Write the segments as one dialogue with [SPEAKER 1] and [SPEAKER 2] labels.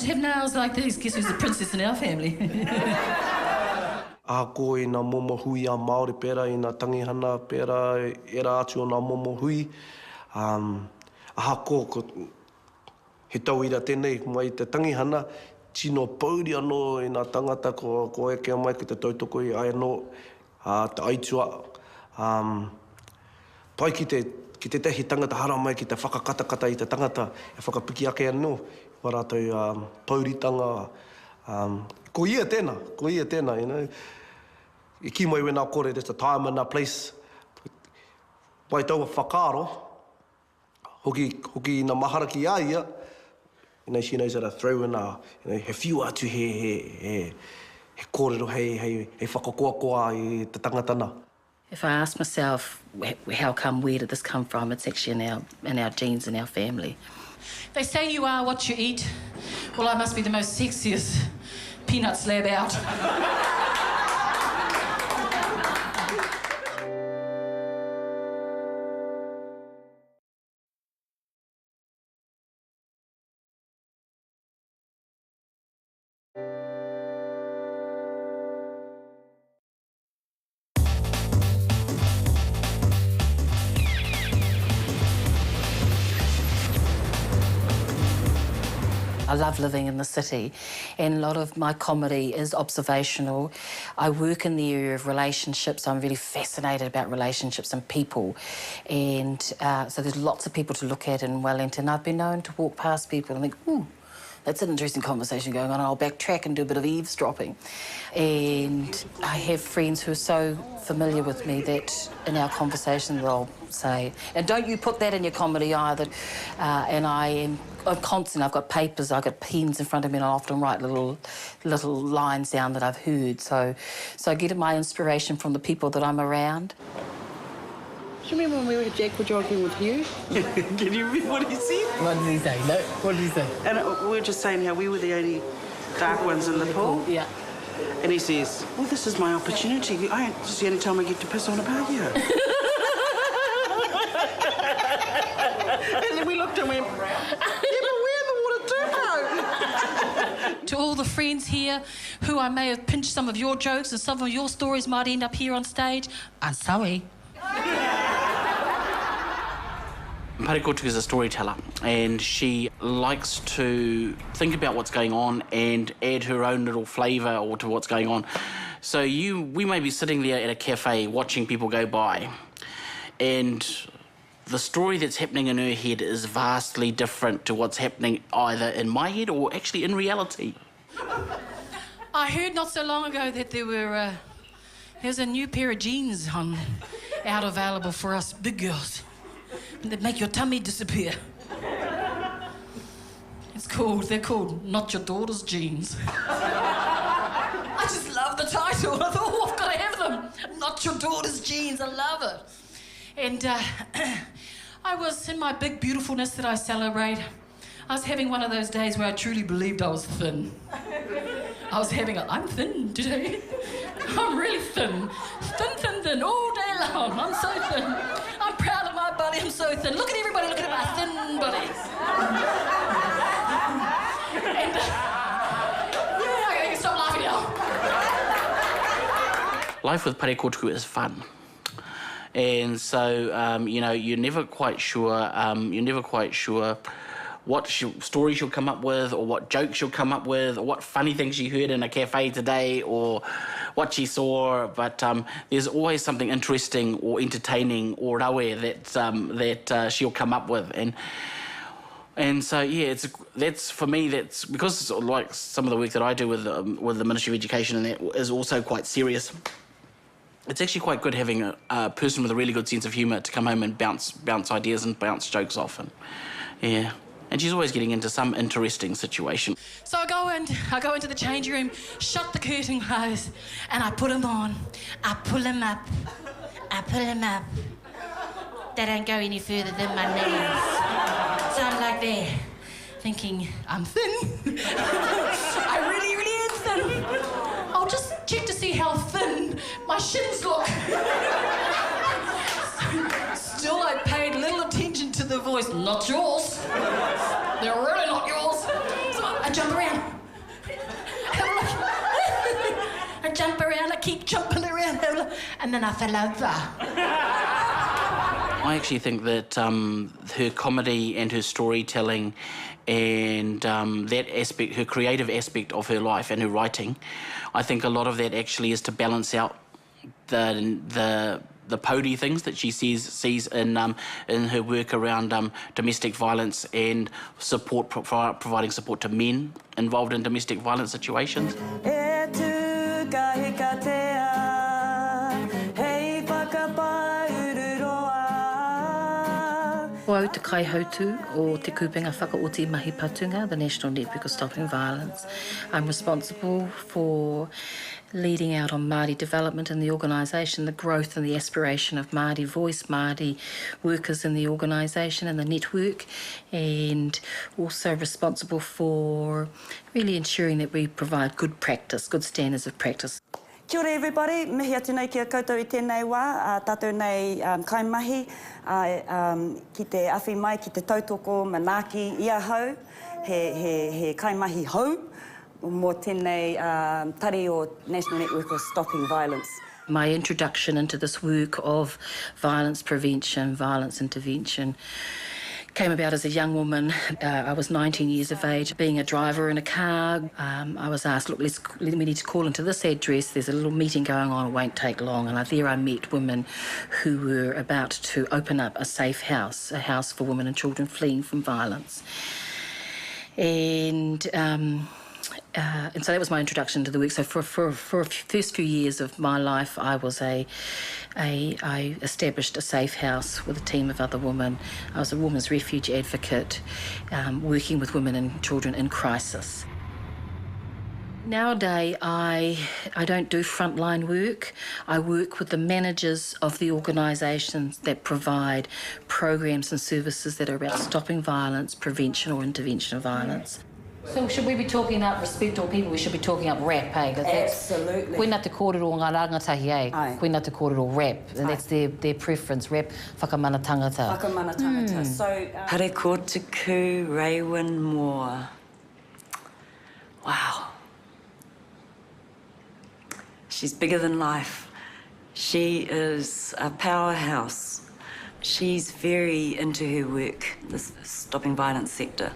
[SPEAKER 1] have nails like these. Guess who's the princess in our family?
[SPEAKER 2] Ko i nā momo hui a Māori pēra, i nā tangihana pēra, era atu o nā momo hui. Ko he tau ira tēnei, mai te tangihana, tino pauri anō i nā tangata ko eke mai ki te tautoko i ai anō, te aitua. Pai ki te tehi tangata hara mai ki te whakakatakata i te tangata, e whakapiki ake anō, wa rātou pauritanga. Ko ia tēnā, you know. I ki mai wena kore, there's a time and a place. Pai tau a whakaaro, hoki nā mahara ki a ia, you know, she knows how to throw in he whiu atu he kōrero, he whakakoakoa i te tangatana.
[SPEAKER 1] If I ask myself, where did this come from? It's actually in our genes, in our family. They say you are what you eat. Well, I must be the most sexiest peanut slab out. I love living in the city, and a lot of my comedy is observational. I work in the area of relationships. I'm really fascinated about relationships and people, and so there's lots of people to look at in Wellington. I've been known to walk past people and think, ooh, that's an interesting conversation going on. I'll backtrack and do a bit of eavesdropping. And I have friends who are so familiar with me that in our conversation they'll say, and don't you put that in your comedy either. And I'm constant. I've got papers, I've got pens in front of me, and I often write little lines down that I've heard. So I get my inspiration from the people that I'm around.
[SPEAKER 3] Do you remember when we were Jack were jogging with you?
[SPEAKER 4] Can you remember what he said?
[SPEAKER 3] What did he say? No, what did he say?
[SPEAKER 4] And we were just saying how we were the only dark ones in the pool.
[SPEAKER 3] Yeah.
[SPEAKER 4] And he says, well, this is my opportunity. This is the only time I get to piss on a patio. And then we looked and went, yeah, but we're in the water too, bro.
[SPEAKER 1] To all the friends here who I may have pinched some of your jokes and some of your stories might end up here on stage, I'm sorry.
[SPEAKER 5] Parekotuku is a storyteller, and she likes to think about what's going on and add her own little flavour or to what's going on. So we may be sitting there at a cafe watching people go by, and the story that's happening in her head is vastly different to what's happening either in my head or actually in reality.
[SPEAKER 1] I heard not so long ago that there's a new pair of jeans out available for us big girls that make your tummy disappear. They're called Not Your Daughter's Jeans. I just love the title. I thought, oh, I've got to have them. Not Your Daughter's Jeans, I love it. And I was, in my big beautifulness that I celebrate, I was having one of those days where I truly believed I was thin. I'm thin today. I'm really thin. Thin, all day long. I'm so thin. I'm proud of my body, I'm so thin. Look at everybody looking at my thin body. And, I can stop laughing now.
[SPEAKER 5] Life with Parekotuku is fun. And so, you're never quite sure what story she'll come up with, or what joke she'll come up with, or what funny thing she heard in a cafe today, or what she saw. But there's always something interesting or entertaining or rawe that she'll come up with. And so, yeah, that's for me, that's because like some of the work that I do with the Ministry of Education, and that is also quite serious. It's actually quite good having a person with a really good sense of humour to come home and bounce ideas and bounce jokes off. And yeah. And she's always getting into some interesting situation.
[SPEAKER 1] So I go into the changing room, shut the curtain close, and I put him on. I pull him up. They don't go any further than my knees. So I'm like there, thinking, I'm thin. I really am thin. I'll just check to see how thin my shins look. Still, I paid little attention to the voice. Not yours. They're really not yours. So I jump around. around. I jump around, I keep jumping around, and then I fell over.
[SPEAKER 5] I actually think that her comedy and her storytelling and that aspect, her creative aspect of her life and her writing, I think a lot of that actually is to balance out the pody things that she sees in her work around domestic violence and support, providing support to men involved in domestic violence situations.
[SPEAKER 1] Wau te kaihautu o te kupenga whakaoti mahi patunga, the National Network of Stopping Violence. I'm responsible for leading out on Māori development in the organisation, the growth and the aspiration of Māori voice, Māori workers in the organisation and the network, and also responsible for really ensuring that we provide good practice, good standards of practice.
[SPEAKER 6] Kia ora everybody, mihi atu nei ki a koutou I tēnei wā, tātou nei kaimahi, ki te awhi mai, ki te tautoko manaaki ia hau, he kaimahi hau, mō tēnei tari o National Network of Stopping Violence.
[SPEAKER 1] My introduction into this work of violence prevention, violence intervention, came about as a young woman. I was 19 years of age, being a driver in a car. I was asked, look, we need to call into this address. There's a little meeting going on, it won't take long. And there I met women who were about to open up a safe house, a house for women and children fleeing from violence. And so that was my introduction to the work. So for first few years of my life, I was I established a safe house with a team of other women. I was a women's refuge advocate, working with women and children in crisis. Nowadays, I don't do frontline work. I work with the managers of the organisations that provide programs and services that are about stopping violence, prevention or intervention of violence. So should we be talking about respect or people? We should be talking about rap, eh?
[SPEAKER 6] Absolutely.
[SPEAKER 1] Koina te kōrero ngā rangatahi, eh?
[SPEAKER 6] Ai.
[SPEAKER 1] Koina te kōrero rap. And that's their preference, rap, whakamana tangata.
[SPEAKER 6] Whakamana tangata. So,
[SPEAKER 7] Parekotuku, Raewyn Moore. Wow. She's bigger than life. She is a powerhouse. She's very into her work, this stopping violence sector.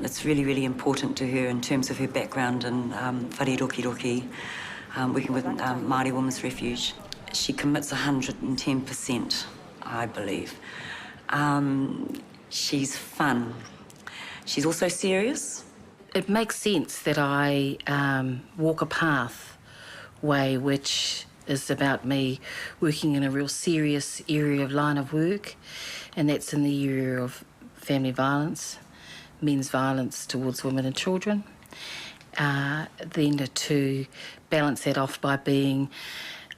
[SPEAKER 7] It's really, really important to her in terms of her background in whare working with Māori Women's Refuge. She commits 110%, I believe. She's fun. She's also serious.
[SPEAKER 1] It makes sense that I walk a pathway which is about me working in a real serious area of line of work, and that's in the area of family violence, men's violence towards women and children. Then to balance that off by being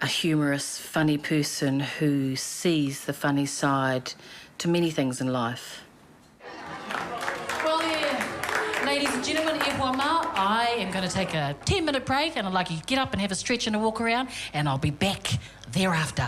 [SPEAKER 1] a humorous, funny person who sees the funny side to many things in life.
[SPEAKER 8] Well, yeah, ladies and gentlemen, e hoa mā, I am going to take a 10-minute break and I'd like you to get up and have a stretch and a walk around, and I'll be back thereafter.